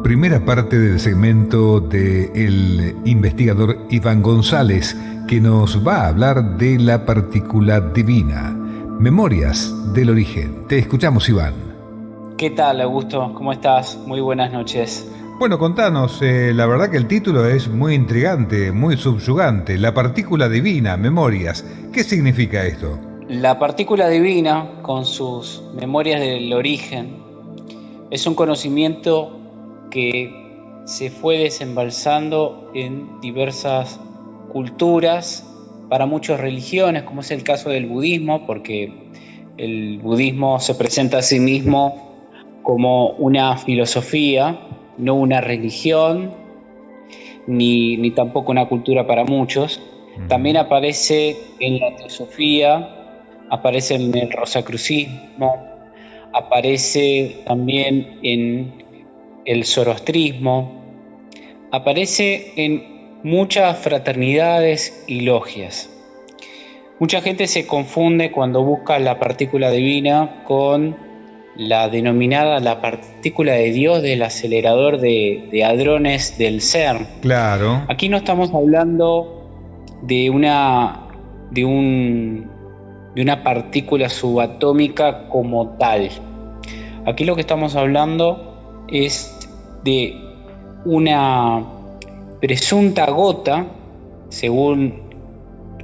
primera parte del segmento del investigador Iván González, que nos va a hablar de la partícula divina. Memorias del origen. Te escuchamos, Iván. ¿Qué tal, Augusto? ¿Cómo estás? Muy buenas noches. Bueno, contanos, la verdad que el título es muy intrigante, muy subyugante. La partícula divina, Memorias. ¿Qué significa esto? La partícula divina, con sus memorias del origen, es un conocimiento que se fue desembalsando en diversas culturas, para muchas religiones, como es el caso del budismo, porque el budismo se presenta a sí mismo como una filosofía, no una religión, ni tampoco una cultura para muchos. También aparece en la teosofía, aparece en el rosacrucismo, aparece también en el zoroastrismo, aparece en muchas fraternidades y logias. Mucha gente se confunde cuando busca la partícula divina con la denominada la partícula de Dios del acelerador de hadrones del CERN. Claro. Aquí no estamos hablando de una partícula subatómica como tal. Aquí lo que estamos hablando es de una presunta gota, según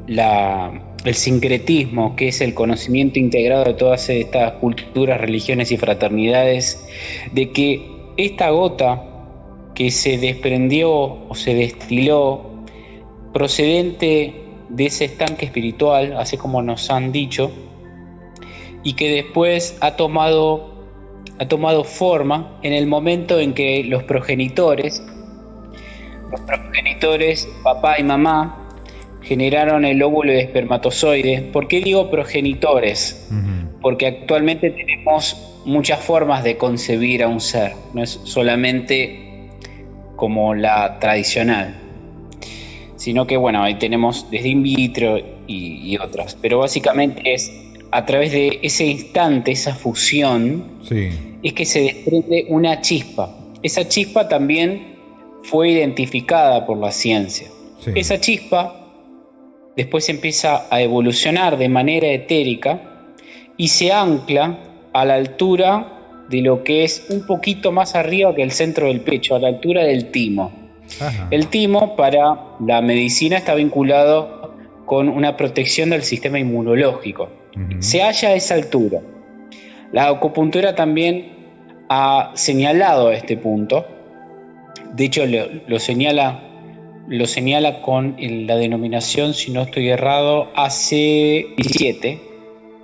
el sincretismo, que es el conocimiento integrado de todas estas culturas, religiones y fraternidades, de que esta gota que se desprendió o se destiló procedente de ese estanque espiritual, así como nos han dicho, y que después ha tomado forma en el momento en que los progenitores, papá y mamá, generaron el óvulo de espermatozoide. ¿Por qué digo progenitores? Porque actualmente tenemos muchas formas de concebir a un ser, no es solamente como la tradicional, sino que bueno, ahí tenemos desde in vitro y otras, pero básicamente es a través de ese instante, esa fusión, sí, es que se desprende una chispa. Esa chispa también fue identificada por la ciencia. sí. Esa chispa después empieza a evolucionar de manera etérica y se ancla a la altura de lo que es un poquito más arriba que el centro del pecho, a la altura del timo. Ajá. El timo para la medicina está vinculado con una protección del sistema inmunológico. Se halla a esa altura. La acupuntura también ha señalado este punto. De hecho, lo señala con la denominación, si no estoy errado, AC17,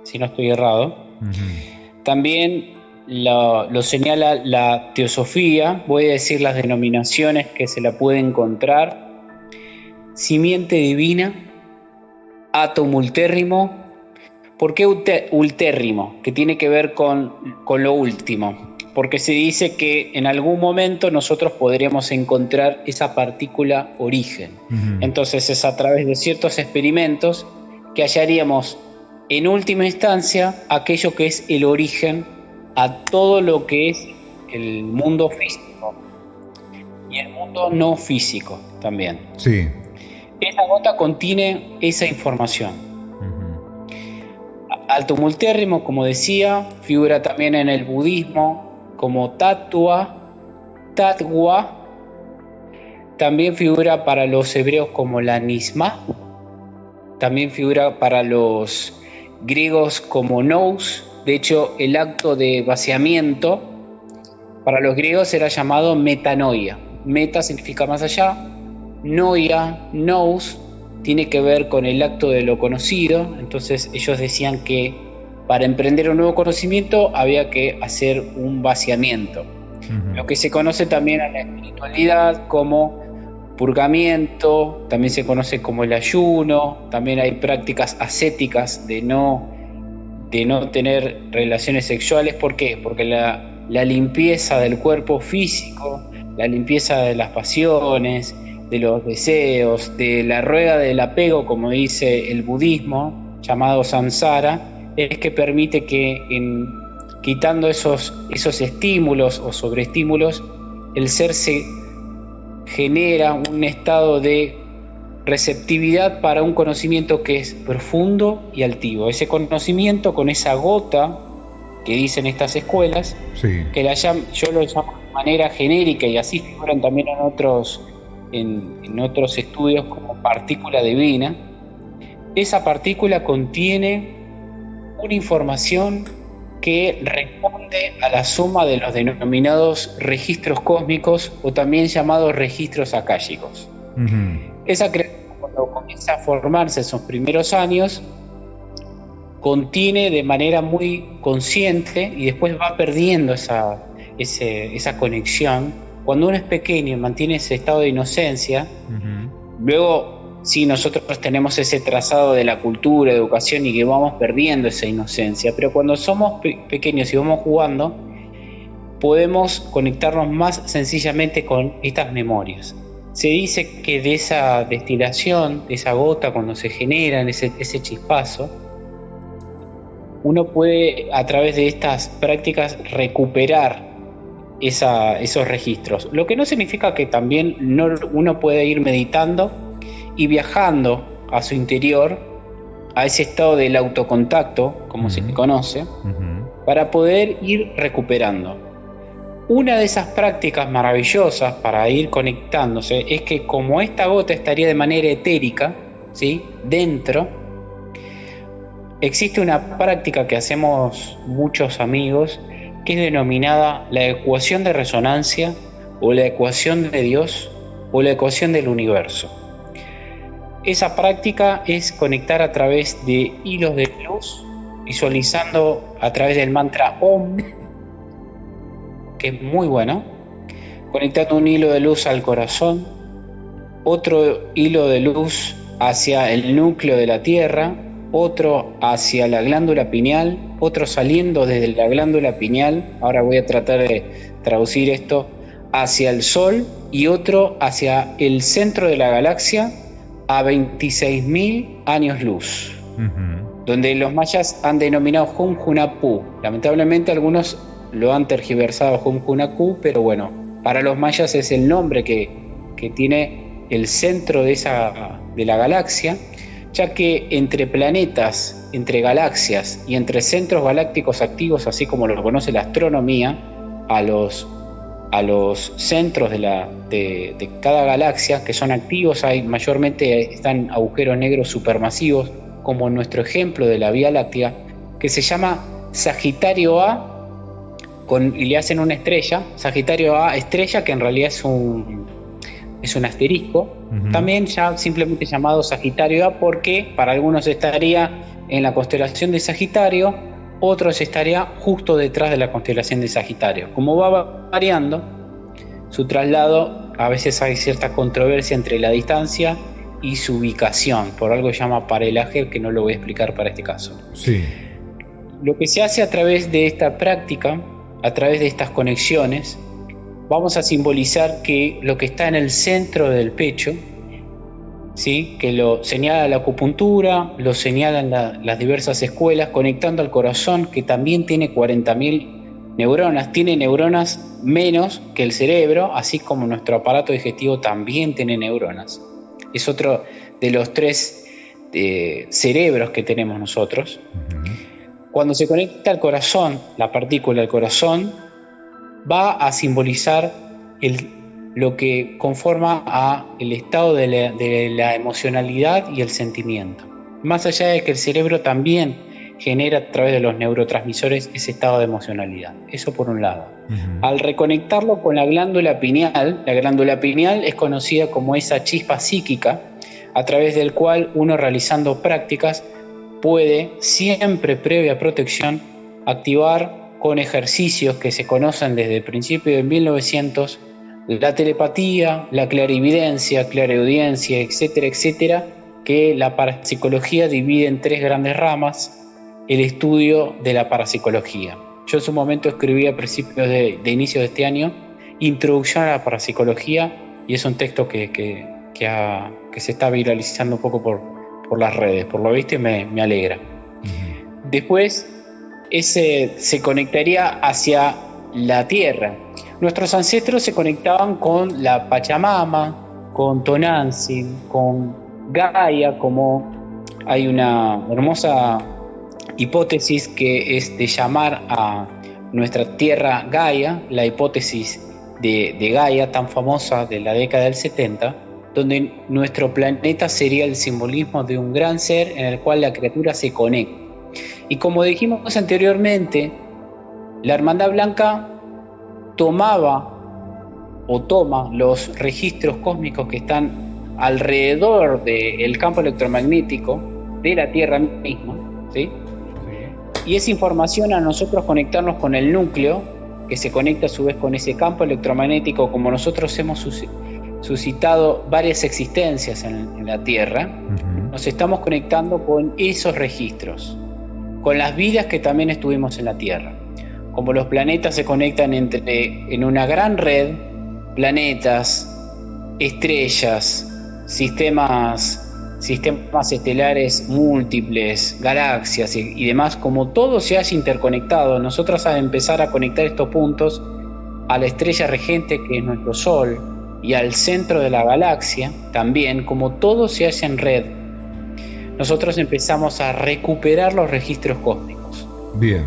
si no estoy errado. También lo señala la teosofía. Voy a decir las denominaciones que se la puede encontrar: simiente divina, átomo ultérrimo. ¿Por qué ultérrimo? Que tiene que ver con lo último. Porque se dice que en algún momento nosotros podríamos encontrar esa partícula origen. Entonces es a través de ciertos experimentos que hallaríamos en última instancia aquello que es el origen a todo lo que es el mundo físico y el mundo no físico también. Sí. Esa gota contiene esa información. Alto multérrimo, como decía, figura también en el budismo como tatwa, también figura para los hebreos como la nisma, también figura para los griegos como nous. De hecho, el acto de vaciamiento para los griegos era llamado metanoia. Meta significa más allá, noia, nous, tiene que ver con el acto de lo conocido. Entonces ellos decían que para emprender un nuevo conocimiento había que hacer un vaciamiento. Lo que se conoce también en la espiritualidad como purgamiento, también se conoce como el ayuno. También hay prácticas ascéticas de no tener relaciones sexuales. ¿Por qué? Porque la limpieza del cuerpo físico, la limpieza de las pasiones, de los deseos, de la rueda del apego, como dice el budismo, llamado samsara, es que permite que quitando esos estímulos o sobreestímulos, el ser se genera un estado de receptividad para un conocimiento que es profundo y altivo. Ese conocimiento con esa gota que dicen estas escuelas, Sí. que yo lo llamo de manera genérica, y así figuran también en otros estudios, como partícula divina. Esa partícula contiene una información que responde a la suma de los denominados registros cósmicos, o también llamados registros akáshicos. Esa creación, cuando comienza a formarse en sus primeros años, contiene de manera muy consciente y después va perdiendo esa conexión. Cuando uno es pequeño y mantiene ese estado de inocencia, luego sí, nosotros tenemos ese trazado de la cultura, educación, y que vamos perdiendo esa inocencia, pero cuando somos pequeños y vamos jugando, podemos conectarnos más sencillamente con estas memorias. Se dice que de esa destilación, de esa gota, cuando se genera ese chispazo, uno puede, a través de estas prácticas, recuperar esos registros. Lo que no significa que también uno puede ir meditando y viajando a su interior, a ese estado del autocontacto, como se le conoce, para poder ir recuperando. Una de esas prácticas maravillosas para ir conectándose es que, como esta gota estaría de manera etérica, ¿sí?, dentro, existe una práctica que hacemos muchos amigos, que es denominada la ecuación de resonancia, o la ecuación de Dios, o la ecuación del universo. Esa práctica es conectar a través de hilos de luz, visualizando a través del mantra Om, que es muy bueno, conectando un hilo de luz al corazón, otro hilo de luz hacia el núcleo de la Tierra, otro hacia la glándula pineal, otro saliendo desde la glándula pineal, ahora voy a tratar de traducir esto, hacia el Sol, y otro hacia el centro de la galaxia, a 26.000 años luz, donde los mayas han denominado Hum Hunapú. Lamentablemente algunos lo han tergiversado Hum Hunapú, pero bueno, para los mayas es el nombre que tiene el centro de la galaxia, ya que entre planetas, entre galaxias y entre centros galácticos activos, así como lo conoce la astronomía, a los centros de cada galaxia que son activos, mayormente están agujeros negros supermasivos, como nuestro ejemplo de la Vía Láctea, que se llama Sagitario A, y le hacen una estrella, Sagitario A estrella, que en realidad es un asterisco, también ya simplemente llamado Sagitario A, porque para algunos estaría en la constelación de Sagitario, otros estaría justo detrás de la constelación de Sagitario. Como va variando su traslado, a veces hay cierta controversia entre la distancia y su ubicación, por algo se llama parelaje, que no lo voy a explicar para este caso. Sí. Lo que se hace a través de esta práctica, a través de estas conexiones, vamos a simbolizar que lo que está en el centro del pecho, ¿sí?, que lo señala la acupuntura, lo señalan las diversas escuelas, conectando al corazón, que también tiene 40.000 neuronas, tiene neuronas menos que el cerebro, así como nuestro aparato digestivo también tiene neuronas. Es otro de los 3 cerebros que tenemos nosotros. Cuando se conecta al corazón, la partícula del corazón va a simbolizar lo que conforma el estado de la emocionalidad y el sentimiento. Más allá de que el cerebro también genera a través de los neurotransmisores ese estado de emocionalidad. Eso por un lado. Al reconectarlo con la glándula pineal es conocida como esa chispa psíquica, a través del cual uno, realizando prácticas, puede, siempre previa protección, activar con ejercicios que se conocen desde el principio de 1900, la telepatía, la clarividencia, clareaudiencia, etcétera, etcétera, que la parapsicología divide en 3 grandes ramas, el estudio de la parapsicología. Yo en su momento escribí a principios de inicio de este año, Introducción a la parapsicología, y es un texto que se está viralizando un poco por las redes, por lo visto, y me alegra. Después se conectaría hacia la Tierra. nuestros ancestros se conectaban con la Pachamama, con Tonantzin, con Gaia, como hay una hermosa hipótesis que es de llamar a nuestra tierra Gaia, la hipótesis de Gaia tan famosa de la década del 70, donde nuestro planeta sería el simbolismo de un gran ser en el cual la criatura se conecta. Y como dijimos anteriormente, la Hermandad Blanca toma los registros cósmicos que están alrededor del campo electromagnético de la Tierra misma, ¿sí? Y esa información, a nosotros conectarnos con el núcleo, que se conecta a su vez con ese campo electromagnético, como nosotros hemos suscitado varias existencias en la Tierra, nos estamos conectando con esos registros, con las vidas que también estuvimos en la Tierra. Como los planetas se conectan en una gran red, planetas, estrellas, sistemas estelares múltiples, galaxias y demás, como todo se haya interconectado, nosotros al empezar a conectar estos puntos a la estrella regente, que es nuestro Sol, y al centro de la galaxia, también, como todo se halla en red, nosotros empezamos a recuperar los registros cósmicos. Bien.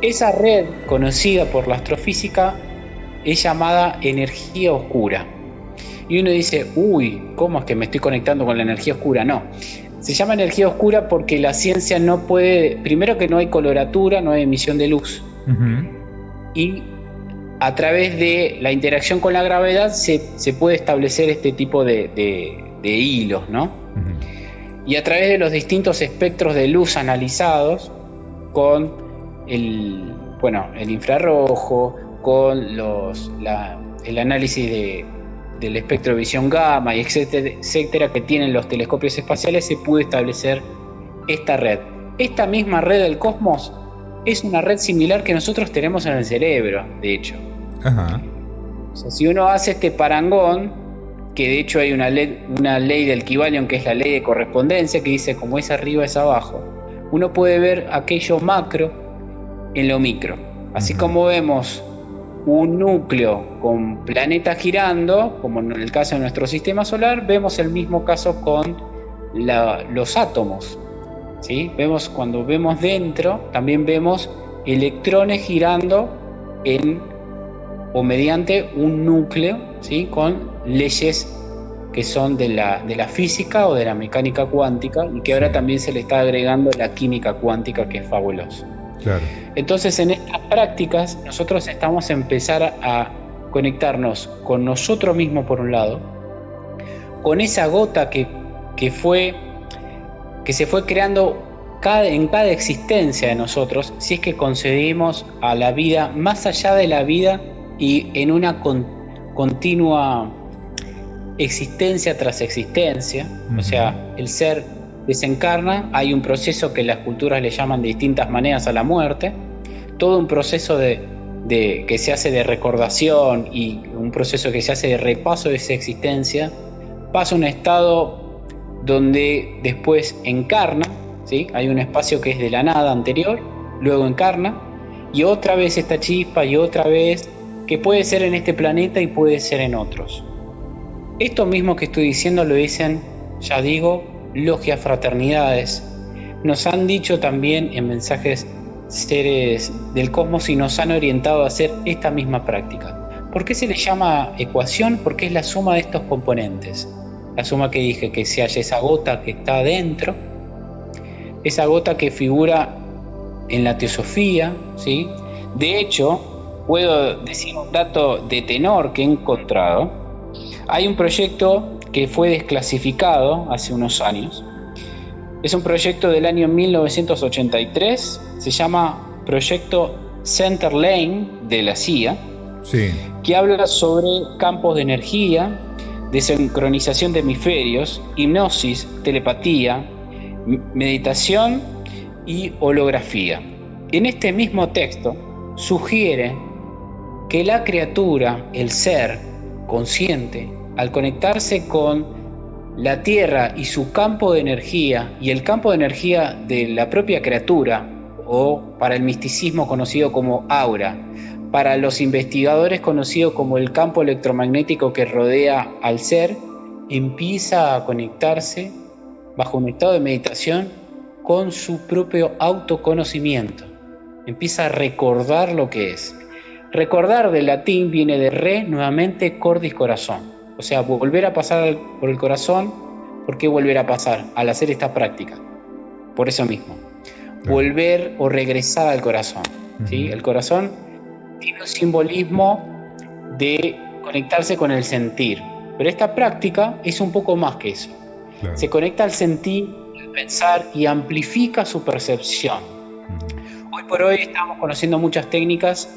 Esa red, conocida por la astrofísica, es llamada energía oscura. Y uno dice, ¿cómo es que me estoy conectando con la energía oscura? No, se llama energía oscura porque la ciencia no puede, primero que no hay coloratura, no hay emisión de luz. Y a través de la interacción con la gravedad se puede establecer este tipo de hilos, ¿no? Y a través de los distintos espectros de luz analizados con el infrarrojo, con el análisis del espectro de visión gamma, y etcétera, que tienen los telescopios espaciales, se pudo establecer esta red. Esta misma red del cosmos es una red similar que nosotros tenemos en el cerebro, de hecho. O sea, si uno hace este parangón, que de hecho hay una ley del Kybalion, que es la ley de correspondencia, que dice como es arriba es abajo, uno puede ver aquello macro en lo micro. Así como vemos un núcleo con planetas girando, como en el caso de nuestro sistema solar, vemos el mismo caso con los átomos, ¿sí? Cuando vemos dentro, también vemos electrones girando mediante un núcleo, ¿sí? Con leyes que son de la física o de la mecánica cuántica, y que ahora también se le está agregando la química cuántica, que es fabuloso. Claro. Entonces, en estas prácticas nosotros estamos a empezar a conectarnos con nosotros mismos por un lado, con esa gota que se fue creando en cada existencia de nosotros, si es que concedimos a la vida más allá de la vida y en una continua existencia tras existencia. O sea, el ser desencarna, hay un proceso que las culturas le llaman de distintas maneras a la muerte, todo un proceso que se hace de recordación y un proceso que se hace de repaso de esa existencia, pasa a un estado donde después encarna, ¿sí? Hay un espacio que es de la nada anterior, luego encarna, y otra vez esta chispa, y otra vez, que puede ser en este planeta y puede ser en otros. Esto mismo que estoy diciendo lo dicen, ya digo, logias, fraternidades. Nos han dicho también en mensajes seres del cosmos y nos han orientado a hacer esta misma práctica. ¿Por qué se le llama ecuación? Porque es la suma de estos componentes. La suma que dije, que se halla esa gota que está adentro, esa gota que figura en la teosofía, ¿sí? De hecho, puedo decir un dato de tenor que he encontrado. Hay un proyecto que fue desclasificado hace unos años. Es un proyecto del año 1983, se llama Proyecto Center Lane de la CIA, sí, que habla sobre campos de energía, desincronización de hemisferios, hipnosis, telepatía, meditación y holografía. En este mismo texto sugiere que la criatura, el ser consciente, al conectarse con la Tierra y su campo de energía y el campo de energía de la propia criatura, o para el misticismo conocido como aura, para los investigadores conocido como el campo electromagnético que rodea al ser, empieza a conectarse bajo un estado de meditación con su propio autoconocimiento. Empieza a recordar lo que es. Recordar del latín viene de re, nuevamente, cordis, corazón. O sea, volver a pasar por el corazón. ¿Por qué volver a pasar? Al hacer esta práctica. Por eso mismo. Volver o regresar al corazón. ¿Sí? El corazón tiene un simbolismo de conectarse con el sentir. Pero esta práctica es un poco más que eso. Claro. Se conecta al sentir, al pensar y amplifica su percepción. Hoy por hoy estamos conociendo muchas técnicas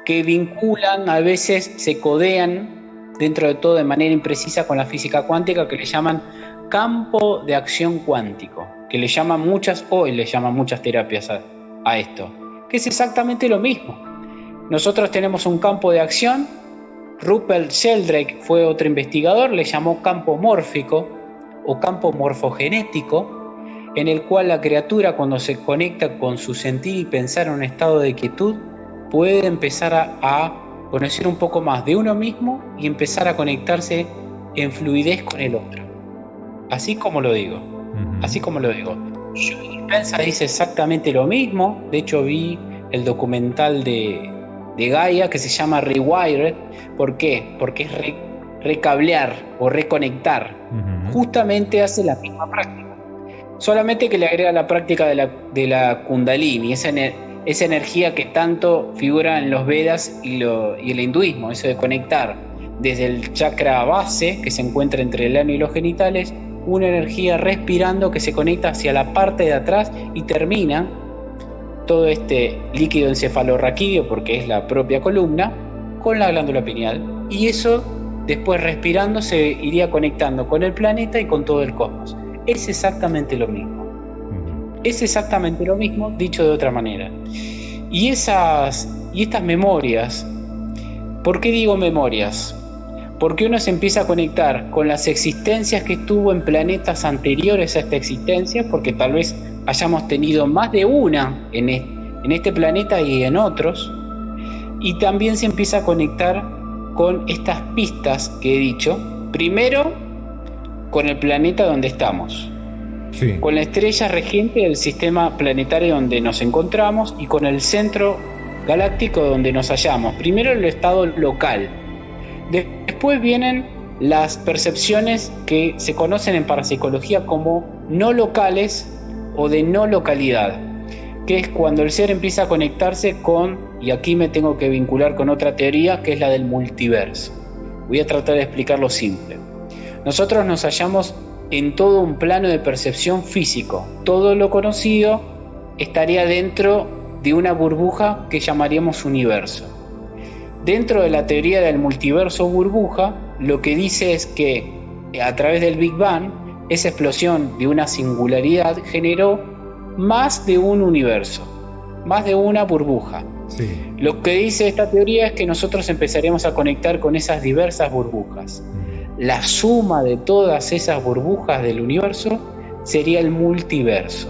que vinculan, a veces se codean dentro de todo de manera imprecisa con la física cuántica, que le llaman campo de acción cuántico, que hoy le llaman muchas terapias a esto, que es exactamente lo mismo. Nosotros tenemos un campo de acción. Rupert Sheldrake fue otro investigador, le llamó campo mórfico o campo morfogenético, en el cual la criatura, cuando se conecta con su sentir y pensar en un estado de quietud, puede empezar a conocer un poco más de uno mismo y empezar a conectarse en fluidez con el otro. Así como lo digo. Así como lo digo. Joe Dispenza dice exactamente lo mismo. De hecho, vi el documental de Gaia que se llama Rewired. ¿Por qué? Porque es recablear o reconectar. Justamente hace la misma práctica. Solamente que le agrega la práctica de la Kundalini, esa energía que tanto figura en los Vedas y el hinduismo, eso de conectar desde el chakra base, que se encuentra entre el ano y los genitales, una energía respirando que se conecta hacia la parte de atrás y termina todo este líquido encefalorraquídeo, porque es la propia columna, con la glándula pineal, y eso después respirando se iría conectando con el planeta y con todo el cosmos. Es exactamente lo mismo. Es exactamente lo mismo, dicho de otra manera. Y estas memorias, ¿por qué digo memorias? Porque uno se empieza a conectar con las existencias que estuvo en planetas anteriores a esta existencia, porque tal vez hayamos tenido más de una en este planeta y en otros, y también se empieza a conectar con estas pistas que he dicho. Primero, con el planeta donde estamos, sí, con la estrella regente del sistema planetario donde nos encontramos y con el centro galáctico donde nos hallamos. Primero el estado local. Después vienen las percepciones que se conocen en parapsicología como no locales o de no localidad, que es cuando el ser empieza a conectarse con, y aquí me tengo que vincular con otra teoría, que es la del multiverso. Voy a tratar de explicarlo simple. Nosotros nos hallamos en todo un plano de percepción físico. Todo lo conocido estaría dentro de una burbuja que llamaríamos universo. Dentro de la teoría del multiverso burbuja, lo que dice es que a través del Big Bang, esa explosión de una singularidad generó más de un universo, más de una burbuja. Sí. Lo que dice esta teoría es que nosotros empezaríamos a conectar con esas diversas burbujas. La suma de todas esas burbujas del universo sería el multiverso.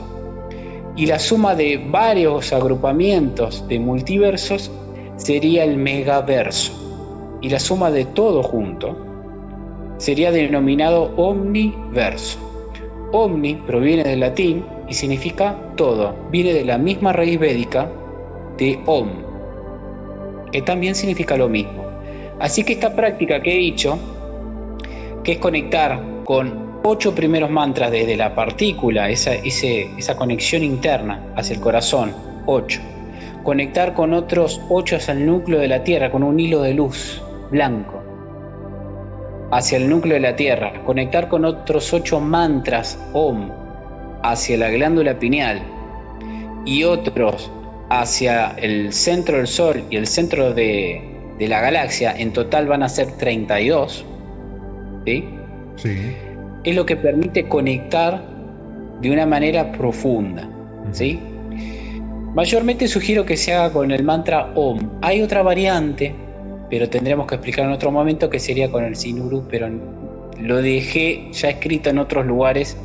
Y la suma de varios agrupamientos de multiversos sería el megaverso. Y la suma de todo junto sería denominado omniverso. Omni proviene del latín y significa todo. Viene de la misma raíz védica de om, que también significa lo mismo. Así que esta práctica que he dicho, que es conectar con 8 primeros mantras desde la partícula, esa conexión interna hacia el corazón, 8. Conectar con otros 8 hacia el núcleo de la Tierra, con un hilo de luz blanco hacia el núcleo de la Tierra. Conectar con otros 8 mantras Om hacia la glándula pineal y otros hacia el centro del Sol y el centro de la galaxia. En total van a ser 32. ¿Sí? Sí. Es lo que permite conectar de una manera profunda. ¿Sí? Mayormente sugiero que se haga con el mantra Om. Hay otra variante, pero tendremos que explicar en otro momento, que sería con el Sinuru, pero lo dejé ya escrito en otros lugares,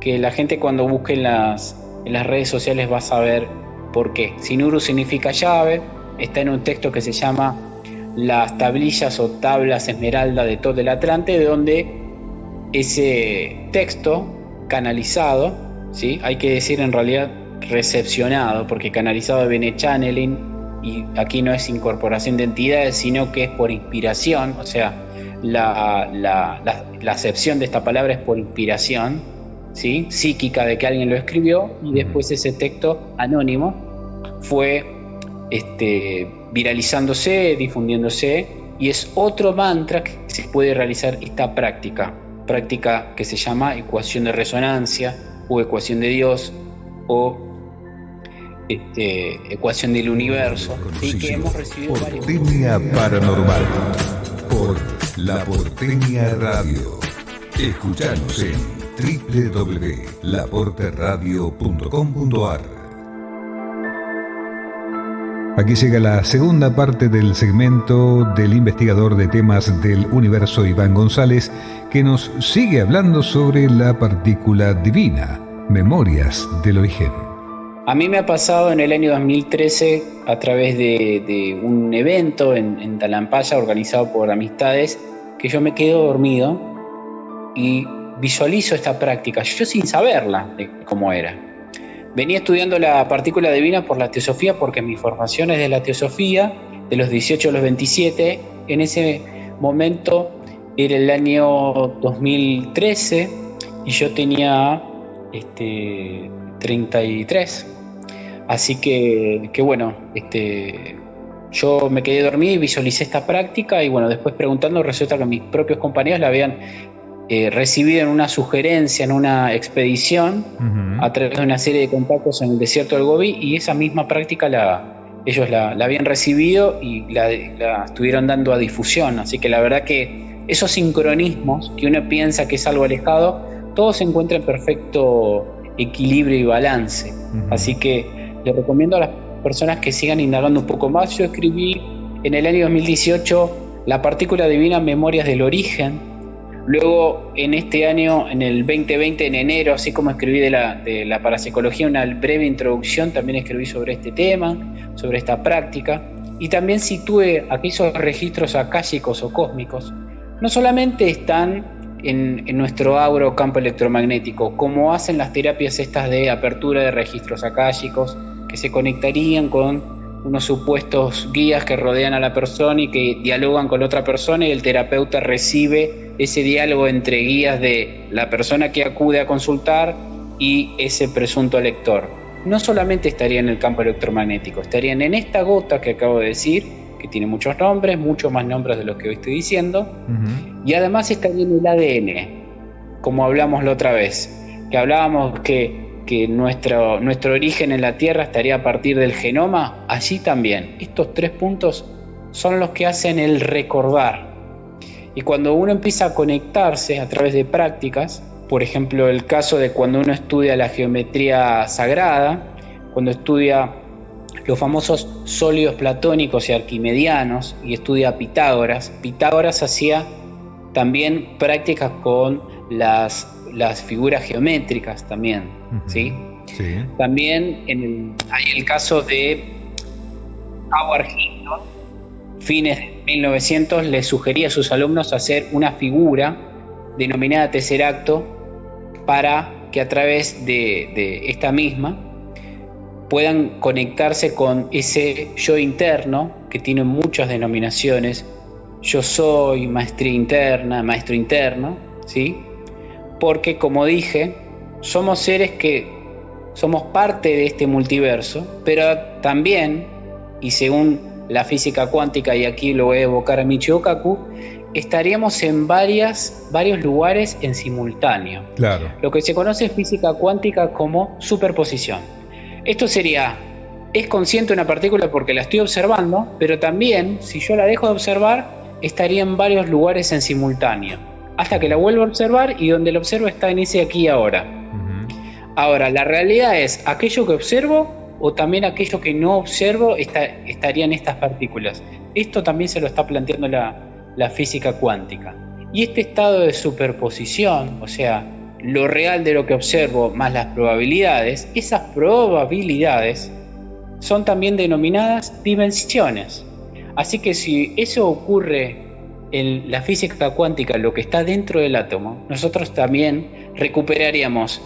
que la gente cuando busque en las redes sociales va a saber por qué. Sinuru significa llave, está en un texto que se llama Las tablillas o tablas esmeralda de todo el Atlante, donde ese texto canalizado, ¿sí? Hay que decir en realidad recepcionado, porque canalizado viene channeling, y aquí no es incorporación de entidades, sino que es por inspiración, o sea, la acepción de esta palabra es por inspiración, ¿sí? Psíquica, de que alguien lo escribió, y después ese texto anónimo fue viralizándose, difundiéndose, y es otro mantra que se puede realizar esta práctica que se llama ecuación de resonancia o ecuación de Dios o ecuación del universo, ¿sí? Que hemos recibido varios. Porteña Paranormal por La Porteña Radio. Escuchanos en www.laporteradio.com.ar. Aquí llega la segunda parte del segmento del investigador de temas del universo Iván González, que nos sigue hablando sobre la partícula divina, Memorias del Origen. A mí me ha pasado en el año 2013 a través de un evento en Talampaya organizado por amistades, que yo me quedo dormido y visualizo esta práctica, yo sin saberla de cómo era. Venía estudiando la partícula divina por la teosofía, porque mi formación es de la teosofía, de los 18 a los 27. En ese momento era el año 2013 y yo tenía 33. Así que bueno, yo me quedé dormido y visualicé esta práctica, y bueno, después preguntando, resulta que mis propios compañeros la habían recibido en una sugerencia, en una expedición, a través de una serie de contactos en el desierto del Gobi, y esa misma práctica ellos la habían recibido y la estuvieron dando a difusión. Así que la verdad que esos sincronismos que uno piensa que es algo alejado, todo se encuentra en perfecto equilibrio y balance. Así que les recomiendo a las personas que sigan indagando un poco más. Yo escribí en el año 2018 La partícula divina, Memorias del Origen. Luego, en este año, en el 2020, en enero, así como escribí de la parapsicología una breve introducción, también escribí sobre este tema, sobre esta práctica, y también situé aquellos registros akáshicos o cósmicos. No solamente están en nuestro aura o campo electromagnético, como hacen las terapias estas de apertura de registros akáshicos, que se conectarían con unos supuestos guías que rodean a la persona y que dialogan con otra persona, y el terapeuta recibe ese diálogo entre guías de la persona que acude a consultar y ese presunto lector. No solamente estarían en el campo electromagnético, estarían en esta gota que acabo de decir, que tiene muchos nombres, muchos más nombres de los que hoy estoy diciendo, y además estaría en el ADN, como hablamos la otra vez, que hablábamos que nuestro origen en la Tierra estaría a partir del genoma. Allí también estos 3 puntos son los que hacen el recordar, y cuando uno empieza a conectarse a través de prácticas, por ejemplo el caso de cuando uno estudia la geometría sagrada, cuando estudia los famosos sólidos platónicos y arquimedianos y estudia a Pitágoras hacía también prácticas con las figuras geométricas también, ¿sí? Sí. También hay el caso de Howard Hinton, fines de 1900, le sugería a sus alumnos hacer una figura denominada tesseracto, para que a través de esta misma puedan conectarse con ese yo interno, que tiene muchas denominaciones: yo soy, maestría interna, maestro interno, ¿sí? Porque, como dije, somos seres que somos parte de este multiverso, pero también, y según la física cuántica, y aquí lo voy a evocar a Michio Kaku, estaríamos en varios lugares en simultáneo. Claro. Lo que se conoce en física cuántica como superposición. Esto es consciente una partícula porque la estoy observando, pero también, si yo la dejo de observar, estaría en varios lugares en simultáneo, hasta que la vuelvo a observar, y donde la observo está en ese aquí y ahora. Ahora, la realidad es aquello que observo, o también aquello que no observo estarían estas partículas. Esto también se lo está planteando la física cuántica. Y este estado de superposición, o sea, lo real de lo que observo más las probabilidades, esas probabilidades son también denominadas dimensiones. Así que si eso ocurre en la física cuántica, lo que está dentro del átomo, nosotros también recuperaríamos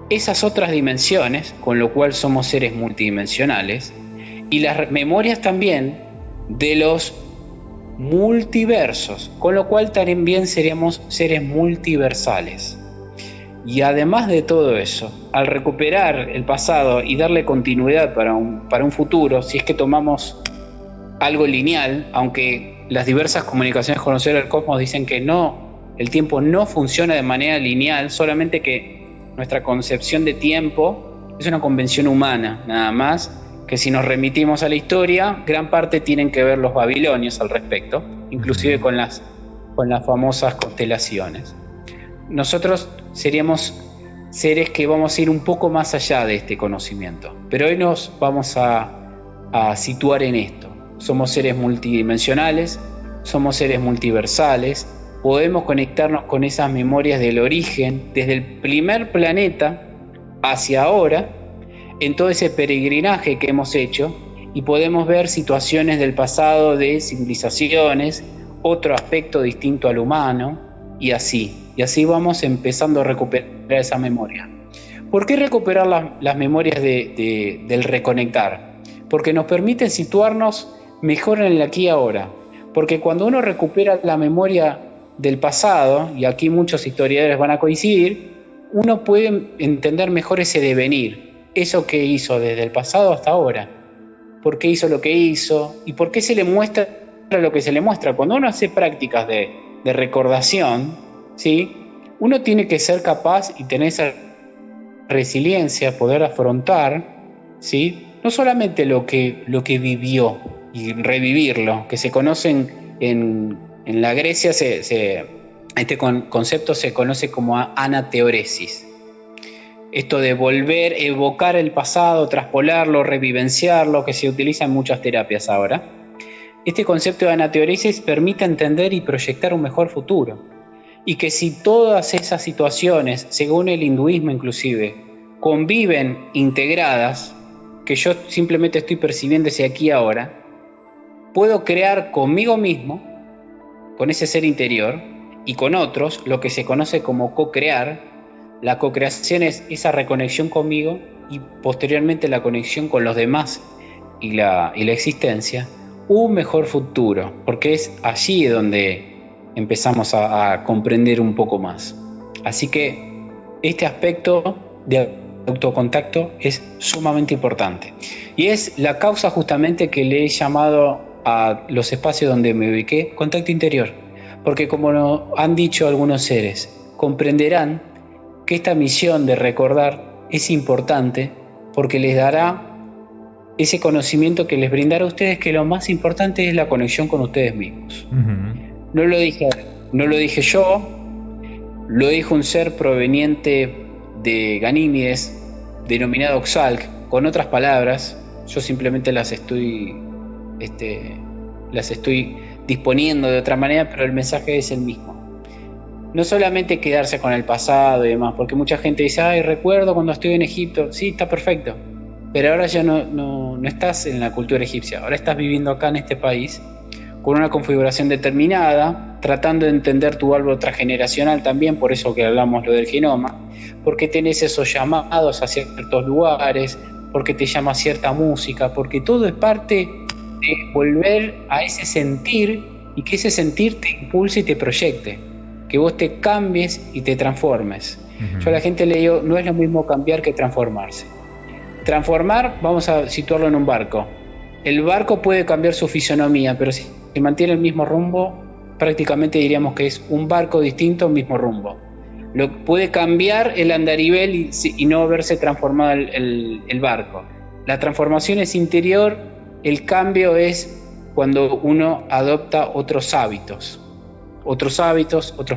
esas otras dimensiones, con lo cual somos seres multidimensionales, y las memorias también de los multiversos, con lo cual también seríamos seres multiversales. Y además de todo eso, al recuperar el pasado y darle continuidad para un futuro, si es que tomamos algo lineal, aunque las diversas comunicaciones conocidas del cosmos dicen que no, el tiempo no funciona de manera lineal, solamente que nuestra concepción de tiempo es una convención humana, nada más, que si nos remitimos a la historia, gran parte tienen que ver los babilonios al respecto, inclusive con las famosas constelaciones. Nosotros seríamos seres que vamos a ir un poco más allá de este conocimiento, pero hoy nos vamos a situar en esto. Somos seres multidimensionales, somos seres multiversales, podemos conectarnos con esas memorias del origen, desde el primer planeta hacia ahora, en todo ese peregrinaje que hemos hecho, y podemos ver situaciones del pasado de civilizaciones, otro aspecto distinto al humano, y así vamos empezando a recuperar esa memoria. ¿Por qué recuperar las memorias del reconectar? Porque nos permite situarnos mejor en el aquí y ahora. Porque cuando uno recupera la memoria del pasado, y aquí muchos historiadores van a coincidir, uno puede entender mejor ese devenir, eso que hizo desde el pasado hasta ahora, por qué hizo lo que hizo y por qué se le muestra lo que se le muestra. Cuando uno hace prácticas de recordación, ¿sí?, uno tiene que ser capaz y tener esa resiliencia, poder afrontar, ¿sí?, no solamente lo que vivió y revivirlo, que se conocen en la Grecia, este concepto se conoce como anateoresis. Esto de volver, evocar el pasado, traspolarlo, revivenciarlo, que se utiliza en muchas terapias ahora. Este concepto de anateoresis permite entender y proyectar un mejor futuro. Y que si todas esas situaciones, según el hinduismo inclusive, conviven integradas, que yo simplemente estoy percibiendo ese aquí y ahora, puedo crear conmigo mismo, con ese ser interior, y con otros, lo que se conoce como co-crear. La co-creación es esa reconexión conmigo y posteriormente la conexión con los demás y la existencia, un mejor futuro, porque es allí donde empezamos a comprender un poco más. Así que este aspecto de autocontacto es sumamente importante y es la causa justamente que le he llamado a los espacios donde me ubiqué contacto interior, porque como nos han dicho algunos seres, comprenderán que esta misión de recordar es importante porque les dará ese conocimiento que les brindará a ustedes, que lo más importante es la conexión con ustedes mismos. Uh-huh. No lo dije yo, lo dijo un ser proveniente de Ganímedes, denominado Xalc. Con otras palabras, yo simplemente las estoy disponiendo de otra manera, pero el mensaje es el mismo. No solamente quedarse con el pasado y demás, porque mucha gente dice, ay, recuerdo cuando estuve en Egipto. Sí, está perfecto, pero ahora ya no estás en la cultura egipcia, ahora estás viviendo acá en este país, con una configuración determinada, tratando de entender tu árbol transgeneracional también, por eso que hablamos lo del genoma, porque tenés esos llamados a ciertos lugares, porque te llama cierta música, porque todo es parte de volver a ese sentir y que ese sentir te impulse y te proyecte, que vos te cambies y te transformes. Uh-huh. Yo a la gente le digo, no es lo mismo cambiar que transformarse. Transformar, vamos a situarlo en un barco. El barco puede cambiar su fisonomía, pero si mantiene el mismo rumbo, prácticamente diríamos que es un barco distinto, mismo rumbo. Lo puede cambiar el andarivel y no verse transformado el barco. La transformación es interior, el cambio es cuando uno adopta otros hábitos, otros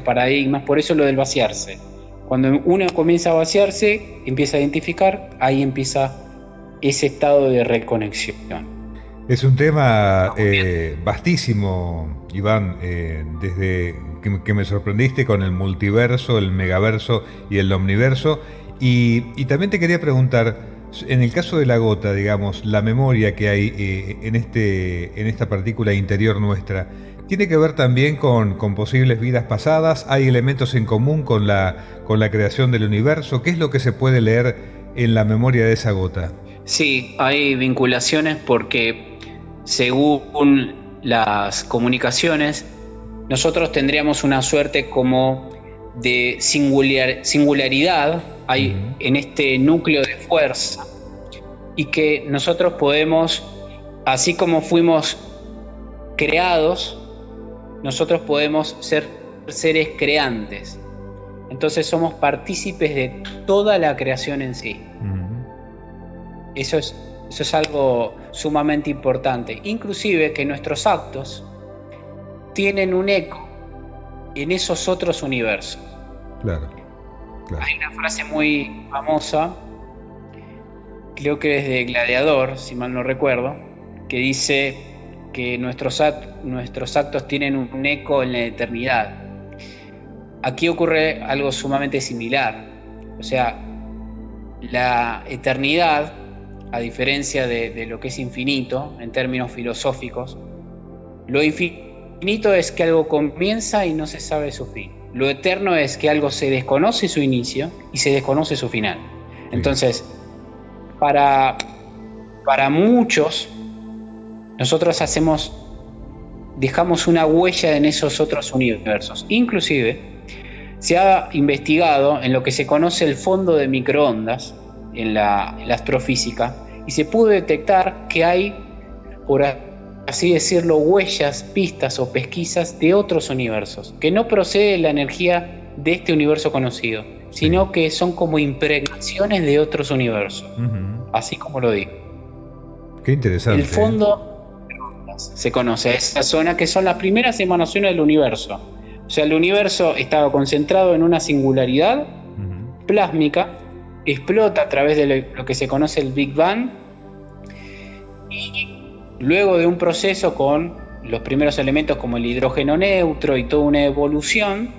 paradigmas, por eso lo del vaciarse. Cuando uno comienza a vaciarse, empieza a identificar, ahí empieza ese estado de reconexión. Es un tema vastísimo, Iván, desde que me sorprendiste con el multiverso, el megaverso y el omniverso. Y también te quería preguntar, En el caso de la gota, digamos, la memoria que hay en esta partícula interior nuestra, ¿tiene que ver también con posibles vidas pasadas? ¿Hay elementos en común con la creación del universo? ¿Qué es lo que se puede leer en la memoria de esa gota? Sí, hay vinculaciones porque según las comunicaciones, nosotros tendríamos una suerte como de singularidad hay en este núcleo de fuerza, y que nosotros podemos, así como fuimos creados, nosotros podemos ser seres creantes. Entonces somos partícipes de toda la creación en sí. Eso es algo sumamente importante. Inclusive que nuestros actos tienen un eco en esos otros universos. Claro. Hay una frase muy famosa, creo que es de Gladiador, si mal no recuerdo, que dice que nuestros actos tienen un eco en la eternidad. Aquí ocurre algo sumamente similar. O sea, la eternidad, a diferencia de lo que es infinito en términos filosóficos, lo infinito es que algo comienza y no se sabe su fin. Lo eterno es que algo se desconoce su inicio y se desconoce su final. Entonces, para muchos, nosotros dejamos una huella en esos otros universos. Inclusive, se ha investigado en lo que se conoce el fondo de microondas en la astrofísica, y se pudo detectar que hay, por así decirlo, huellas, pistas o pesquisas de otros universos, que no procede de la energía de este universo conocido, sino que son como impregnaciones de otros universos, así como lo digo. Qué interesante. El fondo se conoce a esa zona, que son las primeras emanaciones del universo. O sea, el universo estaba concentrado en una singularidad plásmica, explota a través de lo que se conoce el Big Bang, y luego de un proceso con los primeros elementos como el hidrógeno neutro y toda una evolución,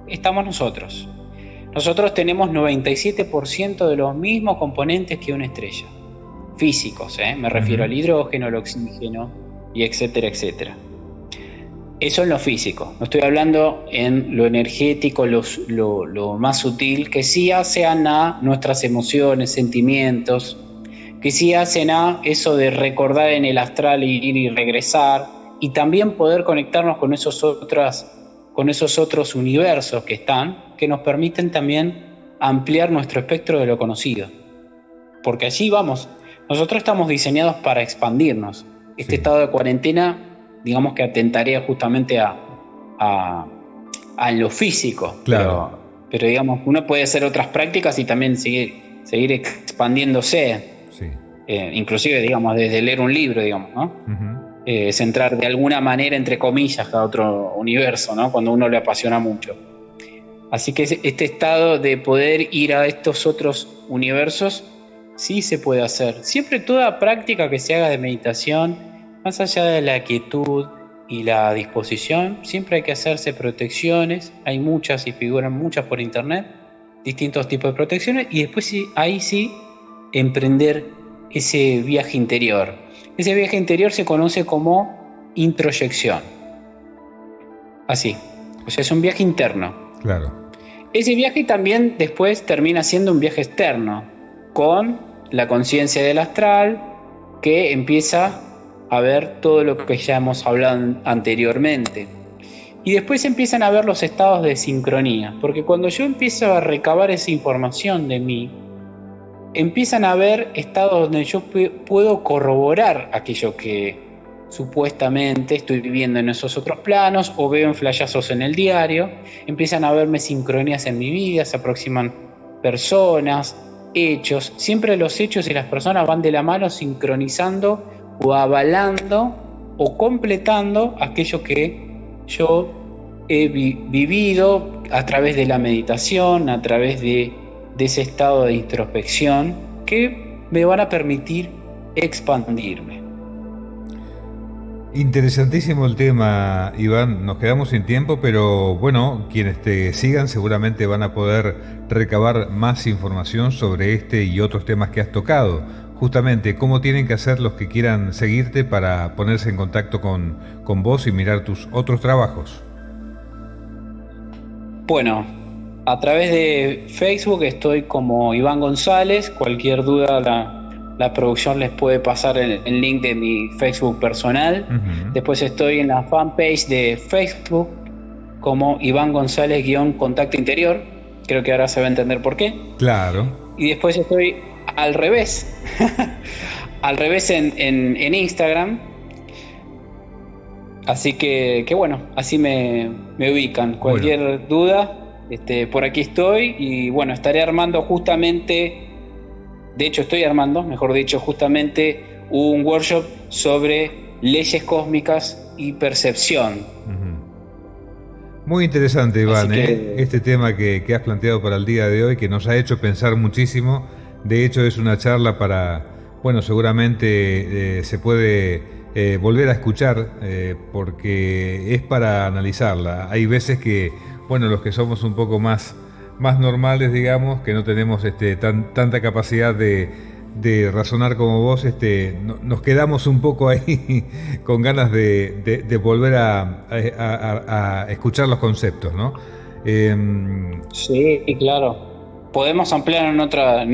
estamos nosotros. Nosotros tenemos 97% de los mismos componentes que una estrella. Físicos, me refiero al hidrógeno, al oxígeno, y etcétera, etcétera. Eso en lo físico. No estoy hablando en lo energético, lo más sutil, que sí hacen a nuestras emociones, sentimientos, que sí hacen a eso de recordar en el astral y ir y regresar, y también poder conectarnos con esos otros universos que nos permiten también ampliar nuestro espectro de lo conocido. Porque allí vamos, nosotros estamos diseñados para expandirnos. Este estado de cuarentena, digamos que atentaría justamente a lo físico. Claro. Pero digamos, uno puede hacer otras prácticas y también seguir expandiéndose. Sí. Inclusive, digamos, desde leer un libro, digamos, ¿no? Centrar de alguna manera, entre comillas, a otro universo, ¿no? Cuando uno le apasiona mucho. Así que este estado de poder ir a estos otros universos sí se puede hacer. Siempre toda práctica que se haga de meditación, más allá de la quietud y la disposición, siempre hay que hacerse protecciones. Hay muchas y figuran muchas por internet, distintos tipos de protecciones, y después ahí sí emprender ese viaje interior. Ese viaje interior se conoce como introyección. Así. O sea, es un viaje interno. Claro. Ese viaje también después termina siendo un viaje externo, con la conciencia del astral, que empieza a ver todo lo que ya hemos hablado anteriormente. Y después empiezan a ver los estados de sincronía, porque cuando yo empiezo a recabar esa información de mí, empiezan a haber estados donde yo puedo corroborar aquello que supuestamente estoy viviendo en esos otros planos, o veo en flashazos en el diario. Empiezan a verme sincronías en mi vida, se aproximan personas, hechos. Siempre los hechos y las personas van de la mano, sincronizando o avalando o completando aquello que yo he vivido a través de la meditación, a través de ese estado de introspección, que me van a permitir expandirme. Interesantísimo el tema, Iván. Nos quedamos sin tiempo, pero bueno, quienes te sigan seguramente van a poder recabar más información sobre este y otros temas que has tocado. Justamente, ¿cómo tienen que hacer los que quieran seguirte para ponerse en contacto con vos y mirar tus otros trabajos? Bueno, a través de Facebook estoy como Iván González. Cualquier duda la producción les puede pasar el link de mi Facebook personal. Ujú. Después estoy en la fanpage de Facebook como Iván González-Contacto Interior. Creo que ahora se va a entender por qué. Claro. Y después estoy al revés, al revés en Instagram. Así que bueno, así me ubican. Cualquier duda, por aquí estoy. Y bueno, estaré armando justamente, de hecho estoy armando, mejor dicho, justamente un workshop sobre leyes cósmicas y percepción. Ujú. Muy interesante, Iván, este tema que has planteado para el día de hoy, que nos ha hecho pensar muchísimo. De hecho, es una charla para, bueno, seguramente se puede volver a escuchar, porque es para analizarla. Hay veces que, bueno, los que somos un poco más normales, digamos, que no tenemos tanta capacidad de razonar como vos, nos quedamos un poco ahí con ganas de volver a escuchar los conceptos, ¿no? Sí, claro. Podemos ampliar en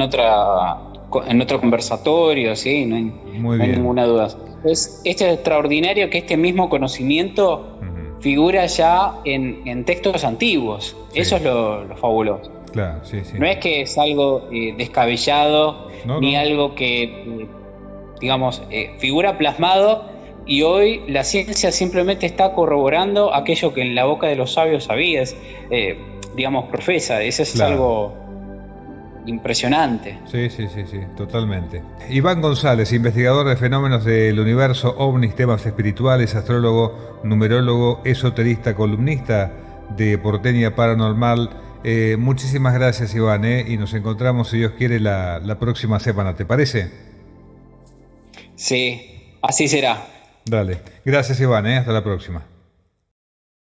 otro conversatorio, sí, Muy no hay bien. ninguna duda. Es extraordinario que este mismo conocimiento figura ya en textos antiguos. Sí. Eso es lo fabuloso. Claro, sí, sí. No es que es algo descabellado, ni No. algo que, digamos, figura plasmado, y hoy la ciencia simplemente está corroborando aquello que en la boca de los sabios sabía, digamos, profesa. Eso es Claro. algo impresionante. Sí, totalmente. Iván González, investigador de fenómenos del universo, ovnis, temas espirituales, astrólogo, numerólogo, esoterista, columnista de Porteña Paranormal. Muchísimas gracias, Iván, y nos encontramos, si Dios quiere, la próxima semana. ¿Te parece? Sí, así será. Dale. Gracias, Iván, hasta la próxima.